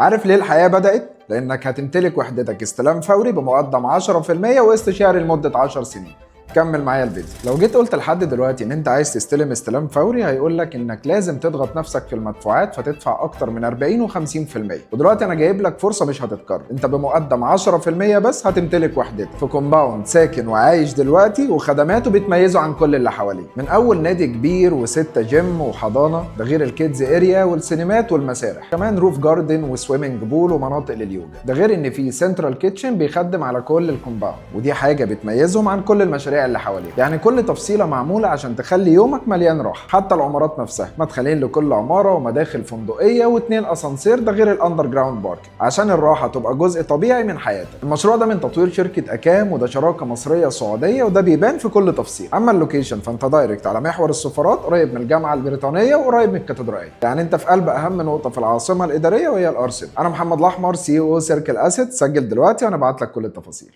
عارف ليه الحياة بدأت؟ لأنك هتمتلك وحدتك استلام فوري بمقدم 10% واستشاري لمدة 10 سنين. كمل معايا الفيديو. لو جيت قلت لحد دلوقتي ان انت عايز تستلم استلام فوري هيقول لك انك لازم تضغط نفسك في المدفوعات فتدفع اكتر من 40 و50%. ودلوقتي انا جايب لك فرصه مش هتتكرر، انت بمقدم 10% بس هتمتلك وحدتك في كومباوند ساكن وعايش دلوقتي، وخدماته بتميزه عن كل اللي حواليه، من اول نادي كبير و6 جيم وحضانه، ده غير الكيدز اريا والسينمات والمسارح، كمان روف جاردن وسويمنج بول ومناطق لليوجا، ده غير ان في سنترال كيتشن بيخدم على كل الكومباوند، ودي حاجه بتميزهم عن كل المشاريع اللي حواليه. يعني كل تفصيله معموله عشان تخلي يومك مليان راحه. حتى العمارات نفسها مدخلين لكل عماره ومداخل فندقيه و2 اسانسير، ده غير الاندر جراوند بارك عشان الراحه تبقى جزء طبيعي من حياتك. المشروع ده من تطوير شركه اكام، وده شراكه مصريه سعوديه، وده بيبان في كل تفصيل. اما اللوكيشن فانت دايركت على محور السفارات، قريب من الجامعه البريطانيه وقريب من الكاتدرائيه، يعني انت في قلب اهم نقطه في العاصمه الاداريه وهي الارسنال. انا محمد الاحمر، CEO سيركل اسيت. سجل دلوقتي وانا ابعت لك كل التفاصيل.